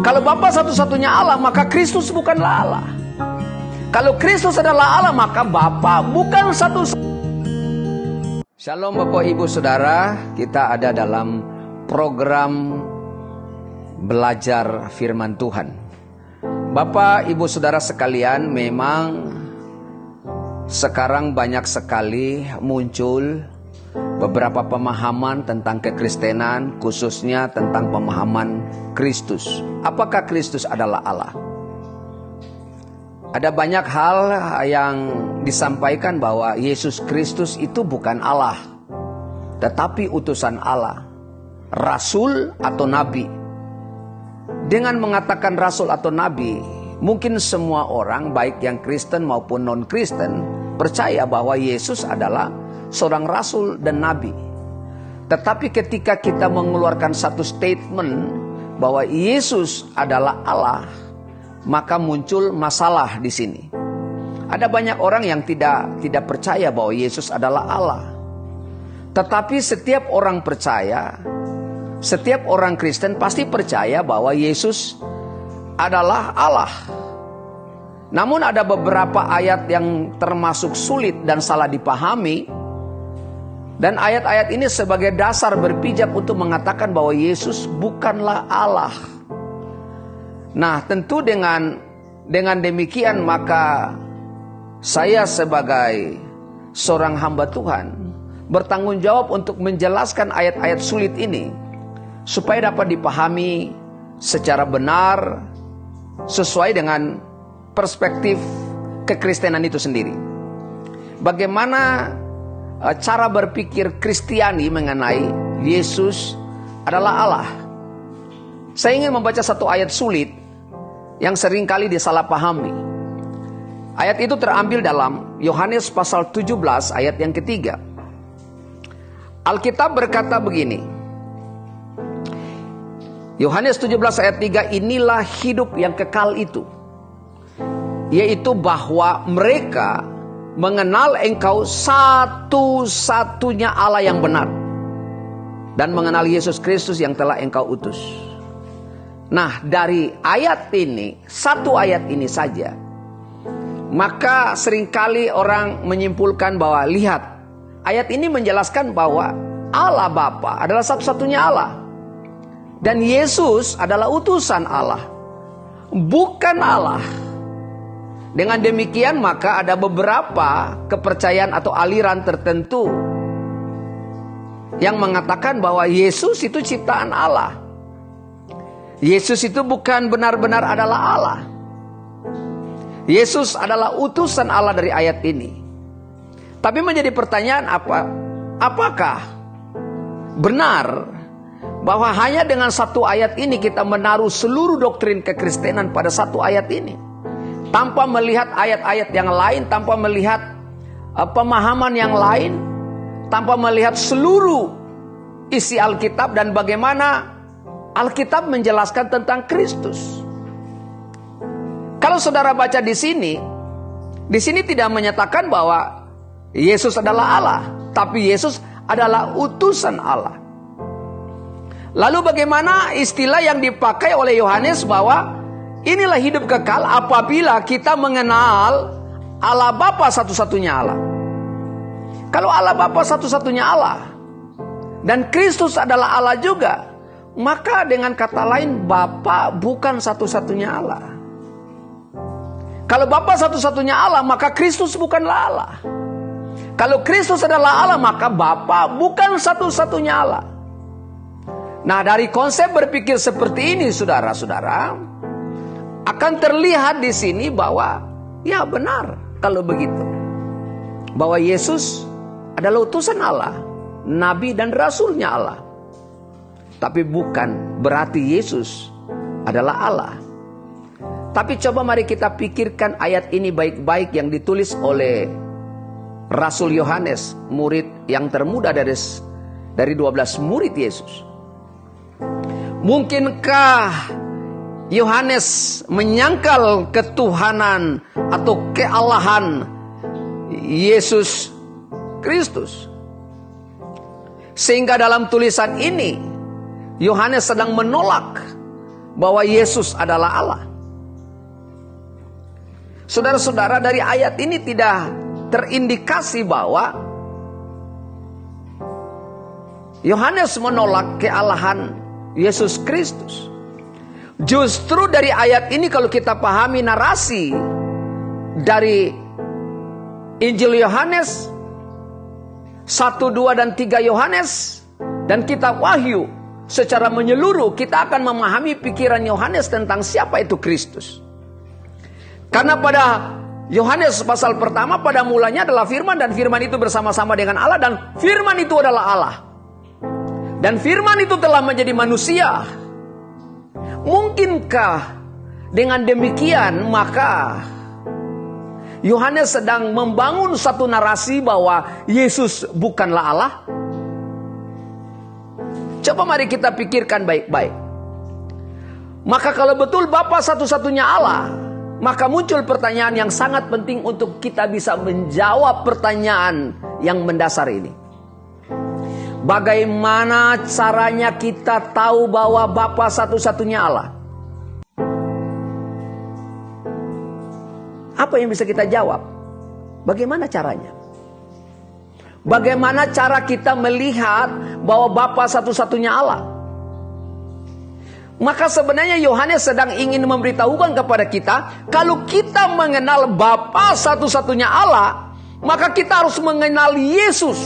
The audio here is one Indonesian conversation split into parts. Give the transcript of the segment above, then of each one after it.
Kalau Bapa satu-satunya Allah, maka Kristus bukanlah Allah. Kalau Kristus adalah Allah, maka Bapa bukan satu. Shalom Bapak Ibu Saudara, kita ada dalam program belajar firman Tuhan. Bapak Ibu Saudara sekalian, memang sekarang banyak sekali muncul beberapa pemahaman tentang kekristenan, khususnya tentang pemahaman Kristus. Apakah Kristus adalah Allah? Ada banyak hal yang disampaikan bahwa Yesus Kristus itu bukan Allah, tetapi utusan Allah, rasul atau nabi. Dengan mengatakan rasul atau nabi, mungkin semua orang, baik yang Kristen maupun non-Kristen, percaya bahwa Yesus adalah seorang rasul dan nabi. Tetapi ketika kita mengeluarkan satu statement bahwa Yesus adalah Allah, maka muncul masalah di sini. Ada banyak orang yang tidak percaya bahwa Yesus adalah Allah. Tetapi setiap orang percaya, setiap orang Kristen pasti percaya bahwa Yesus adalah Allah. Namun ada beberapa ayat yang termasuk sulit dan salah dipahami. Dan ayat-ayat ini sebagai dasar berpijak untuk mengatakan bahwa Yesus bukanlah Allah. Nah, tentu dengan demikian maka saya sebagai seorang hamba Tuhan bertanggung jawab untuk menjelaskan ayat-ayat sulit ini supaya dapat dipahami secara benar sesuai dengan perspektif kekristenan itu sendiri. Bagaimana cara berpikir Kristiani mengenai Yesus adalah Allah. Saya ingin membaca satu ayat sulit yang seringkali disalahpahami. Ayat itu terambil dalam Yohanes pasal 17 ayat yang ketiga. Alkitab berkata begini. Yohanes 17 ayat 3, inilah hidup yang kekal itu, yaitu bahwa mereka mengenal engkau satu-satunya Allah yang benar, dan mengenal Yesus Kristus yang telah engkau utus. Nah, dari ayat ini, satu ayat ini saja, maka seringkali orang menyimpulkan bahwa lihat, ayat ini menjelaskan bahwa Allah Bapa adalah satu-satunya Allah, dan Yesus adalah utusan Allah, bukan Allah. Dengan demikian maka ada beberapa kepercayaan atau aliran tertentu yang mengatakan bahwa Yesus itu ciptaan Allah. Yesus itu bukan benar-benar adalah Allah. Yesus adalah utusan Allah dari ayat ini. Tapi menjadi pertanyaan apakah benar bahwa hanya dengan satu ayat ini kita menaruh seluruh doktrin kekristenan pada satu ayat ini, tanpa melihat ayat-ayat yang lain, tanpa melihat pemahaman yang lain, tanpa melihat seluruh isi Alkitab dan bagaimana Alkitab menjelaskan tentang Kristus. Kalau saudara baca di sini tidak menyatakan bahwa Yesus adalah Allah, tapi Yesus adalah utusan Allah. Lalu bagaimana istilah yang dipakai oleh Yohanes bahwa inilah hidup kekal apabila kita mengenal Allah Bapa satu-satunya Allah. Kalau Allah Bapa satu-satunya Allah dan Kristus adalah Allah juga, maka dengan kata lain Bapa bukan satu-satunya Allah. Kalau Bapa satu-satunya Allah, maka Kristus bukanlah Allah. Kalau Kristus adalah Allah, maka Bapa bukan satu-satunya Allah. Nah, dari konsep berpikir seperti ini, saudara-saudara, akan terlihat di sini bahwa ya benar kalau begitu, bahwa Yesus adalah utusan Allah, nabi dan rasulnya Allah. Tapi bukan berarti Yesus adalah Allah. Tapi coba mari kita pikirkan ayat ini baik-baik yang ditulis oleh Rasul Yohanes, murid yang termuda dari 12 murid Yesus. Mungkinkah Yohanes menyangkal ketuhanan atau kealahan Yesus Kristus? Sehingga dalam tulisan ini Yohanes sedang menolak bahwa Yesus adalah Allah. Saudara-saudara, dari ayat ini tidak terindikasi bahwa Yohanes menolak kealahan Yesus Kristus. Justru dari ayat ini kalau kita pahami narasi dari Injil Yohanes 1, 2, dan 3 Yohanes dan kitab Wahyu secara menyeluruh, kita akan memahami pikiran Yohanes tentang siapa itu Kristus. Karena pada Yohanes pasal pertama, pada mulanya adalah firman, dan firman itu bersama-sama dengan Allah, dan firman itu adalah Allah. Dan firman itu telah menjadi manusia. Mungkinkah dengan demikian maka Yohanes sedang membangun satu narasi bahwa Yesus bukanlah Allah? Coba mari kita pikirkan baik-baik. Maka kalau betul Bapa satu-satunya Allah, maka muncul pertanyaan yang sangat penting untuk kita bisa menjawab pertanyaan yang mendasar ini. Bagaimana caranya kita tahu bahwa Bapa satu-satunya Allah? Apa yang bisa kita jawab? Bagaimana caranya? Bagaimana cara kita melihat bahwa Bapa satu-satunya Allah? Maka sebenarnya Yohanes sedang ingin memberitahukan kepada kita, kalau kita mengenal Bapa satu-satunya Allah, maka kita harus mengenal Yesus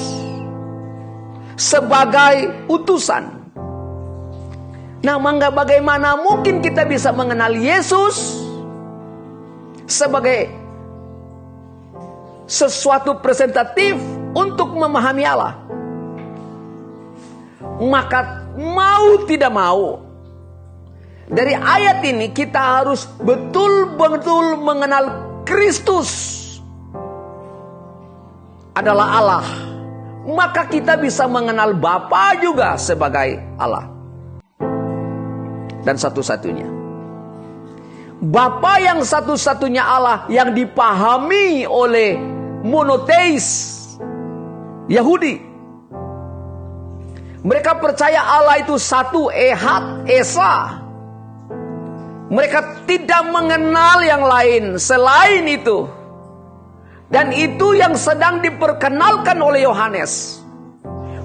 sebagai utusan. Nah, maka bagaimana mungkin kita bisa mengenal Yesus sebagai sesuatu presentatif untuk memahami Allah? Maka mau tidak mau, dari ayat ini kita harus betul-betul mengenal Kristus adalah Allah. Maka kita bisa mengenal Bapa juga sebagai Allah. Dan satu-satunya. Bapa yang satu-satunya Allah yang dipahami oleh monoteis Yahudi. Mereka percaya Allah itu satu, Ehad, Esa. Mereka tidak mengenal yang lain selain itu. Dan itu yang sedang diperkenalkan oleh Yohanes.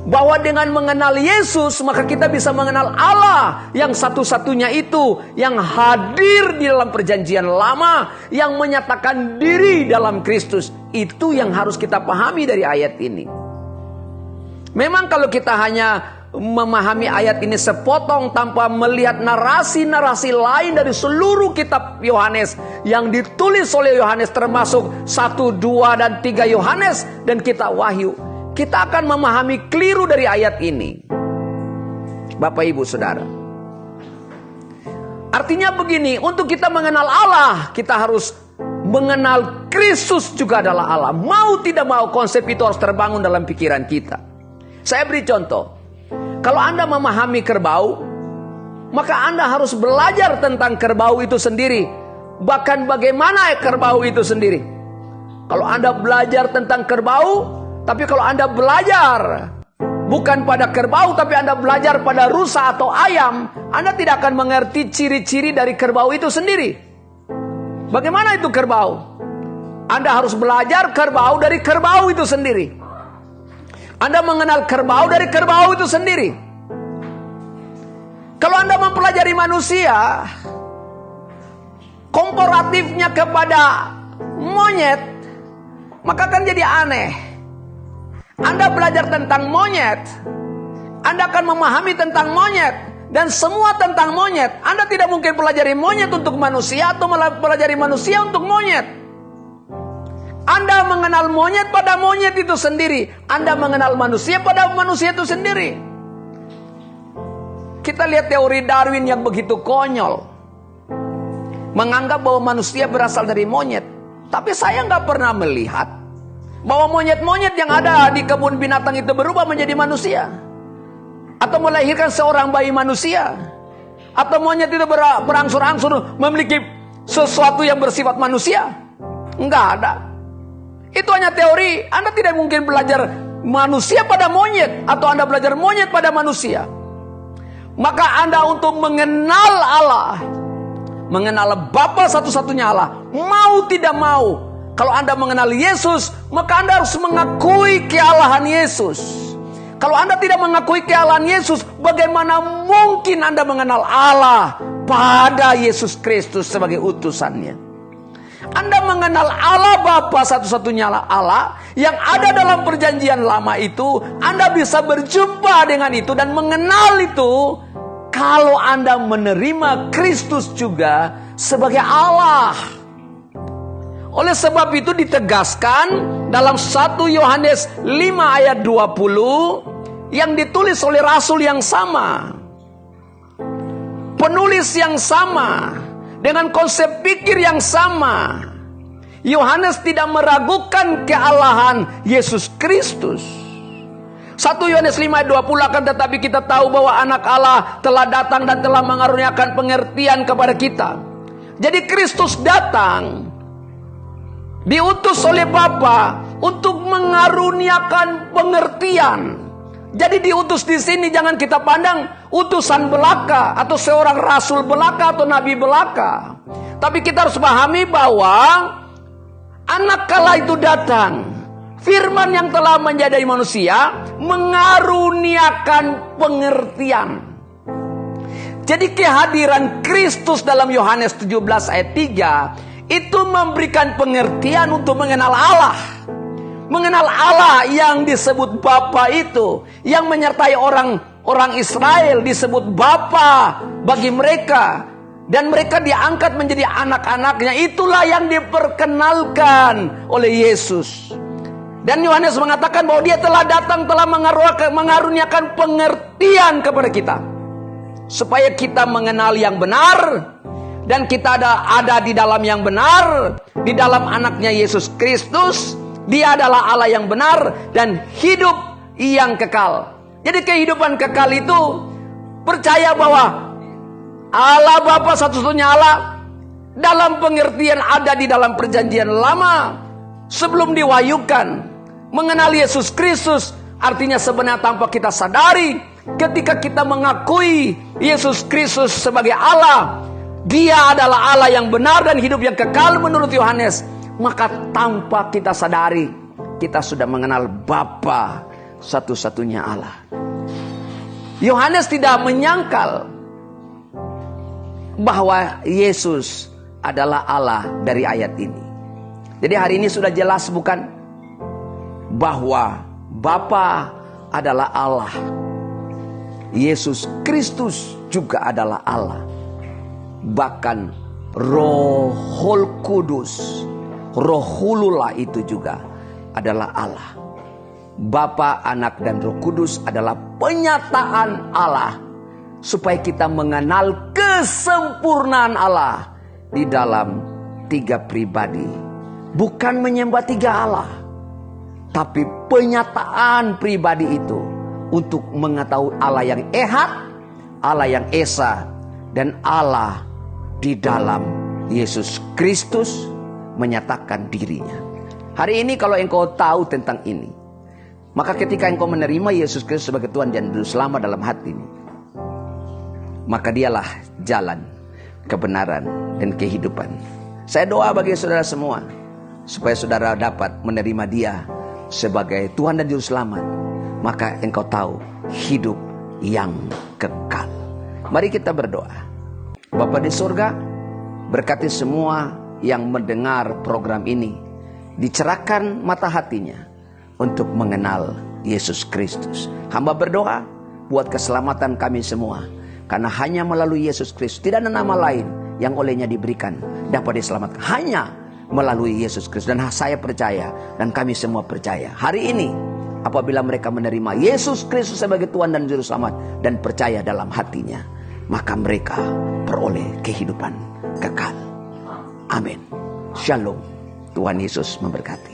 Bahwa dengan mengenal Yesus, maka kita bisa mengenal Allah yang satu-satunya itu, yang hadir di dalam perjanjian lama, yang menyatakan diri dalam Kristus. Itu yang harus kita pahami dari ayat ini. Memang kalau kita hanya memahami ayat ini sepotong tanpa melihat narasi-narasi lain dari seluruh kitab Yohanes yang ditulis oleh Yohanes, termasuk 1, 2, dan 3 Yohanes dan kitab Wahyu, kita akan memahami keliru dari ayat ini. Bapak, Ibu, Saudara, artinya begini, untuk kita mengenal Allah, kita harus mengenal Kristus juga adalah Allah. Mau tidak mau, konsep itu harus terbangun dalam pikiran kita. Saya beri contoh. Kalau Anda memahami kerbau, maka Anda harus belajar tentang kerbau itu sendiri. Bahkan bagaimana kerbau itu sendiri. Kalau Anda belajar tentang kerbau, tapi kalau Anda belajar bukan pada kerbau, tapi Anda belajar pada rusa atau ayam, Anda tidak akan mengerti ciri-ciri dari kerbau itu sendiri. Bagaimana itu kerbau? Anda harus belajar kerbau dari kerbau itu sendiri. Anda mengenal kerbau dari kerbau itu sendiri. Kalau Anda mempelajari manusia, komparatifnya kepada monyet, maka akan jadi aneh. Anda belajar tentang monyet, Anda akan memahami tentang monyet, dan semua tentang monyet. Anda tidak mungkin pelajari monyet untuk manusia atau pelajari manusia untuk monyet. Anda mengenal monyet pada monyet itu sendiri. Anda mengenal manusia pada manusia itu sendiri. Kita lihat teori Darwin yang begitu konyol, menganggap bahwa manusia berasal dari monyet. Tapi saya nggak pernah melihat bahwa monyet-monyet yang ada di kebun binatang itu berubah menjadi manusia, atau melahirkan seorang bayi manusia, atau monyet itu berangsur-angsur memiliki sesuatu yang bersifat manusia. Nggak ada. Itu hanya teori. Anda tidak mungkin belajar manusia pada monyet, atau Anda belajar monyet pada manusia. Maka Anda untuk mengenal Allah, mengenal Bapa satu-satunya Allah, mau tidak mau, kalau Anda mengenal Yesus, maka Anda harus mengakui kealahan Yesus. Kalau Anda tidak mengakui kealahan Yesus, bagaimana mungkin Anda mengenal Allah pada Yesus Kristus sebagai utusannya? Anda mengenal Allah Bapa satu-satunya Allah yang ada dalam perjanjian lama itu, Anda bisa berjumpa dengan itu dan mengenal itu kalau Anda menerima Kristus juga sebagai Allah. Oleh sebab itu ditegaskan dalam 1 Yohanes 5 ayat 20 yang ditulis oleh rasul yang sama, penulis yang sama, dengan konsep pikir yang sama. Yohanes tidak meragukan kealahan Yesus Kristus. 1 Yohanes 5 ayat 20, akan tetapi kita tahu bahwa anak Allah telah datang dan telah mengaruniakan pengertian kepada kita. Jadi Kristus datang, diutus oleh Bapa untuk mengaruniakan pengertian. Jadi diutus di sini jangan kita pandang utusan belaka atau seorang rasul belaka atau nabi belaka. Tapi kita harus pahami bahwa anak Allah itu datang, firman yang telah menjadi manusia, mengaruniakan pengertian. Jadi kehadiran Kristus dalam Yohanes 17 ayat 3 itu memberikan pengertian untuk mengenal Allah. Mengenal Allah yang disebut Bapa itu, yang menyertai orang Israel disebut Bapa bagi mereka, dan mereka diangkat menjadi anak-anaknya. Itulah yang diperkenalkan oleh Yesus. Dan Yohanes mengatakan bahwa dia telah datang, telah mengaruniakan pengertian kepada kita, supaya kita mengenal yang benar, dan kita ada di dalam yang benar, di dalam anaknya Yesus Kristus. Dia adalah Allah yang benar dan hidup yang kekal. Jadi kehidupan kekal itu percaya bahwa Allah Bapa satu-satunya Allah, dalam pengertian ada di dalam perjanjian lama sebelum diwahyukan. Mengenal Yesus Kristus artinya sebenarnya tanpa kita sadari, ketika kita mengakui Yesus Kristus sebagai Allah, Dia adalah Allah yang benar dan hidup yang kekal menurut Yohanes, maka tanpa kita sadari kita sudah mengenal Bapa satu-satunya Allah. Yohanes tidak menyangkal bahwa Yesus adalah Allah dari ayat ini. Jadi hari ini sudah jelas bukan, bahwa Bapa adalah Allah, Yesus Kristus juga adalah Allah. Bahkan Rohul Kudus, Rohulullah itu juga adalah Allah. Bapa, Anak, dan Roh Kudus adalah penyataan Allah, supaya kita mengenal kesempurnaan Allah di dalam tiga pribadi. Bukan menyembah tiga Allah, tapi penyataan pribadi itu untuk mengetahui Allah yang Ehad, Allah yang Esa, dan Allah di dalam Yesus Kristus menyatakan dirinya. Hari ini kalau engkau tahu tentang ini, maka ketika engkau menerima Yesus Kristus sebagai Tuhan dan Juru Selamat dalam hatimu, maka dialah jalan, kebenaran, dan kehidupan. Saya doa bagi saudara semua, supaya saudara dapat menerima Dia sebagai Tuhan dan Juru Selamat. Maka engkau tahu hidup yang kekal. Mari kita berdoa. Bapa di surga, berkati semua yang mendengar program ini, dicerahkan mata hatinya untuk mengenal Yesus Kristus. Hamba berdoa buat keselamatan kami semua, karena hanya melalui Yesus Kristus, tidak ada nama lain yang olehnya diberikan dapat diselamatkan, hanya melalui Yesus Kristus. Dan saya percaya, dan kami semua percaya, hari ini apabila mereka menerima Yesus Kristus sebagai Tuhan dan Juru Selamat dan percaya dalam hatinya, maka mereka peroleh kehidupan kekal. Amin. Shalom. Tuhan Yesus memberkati.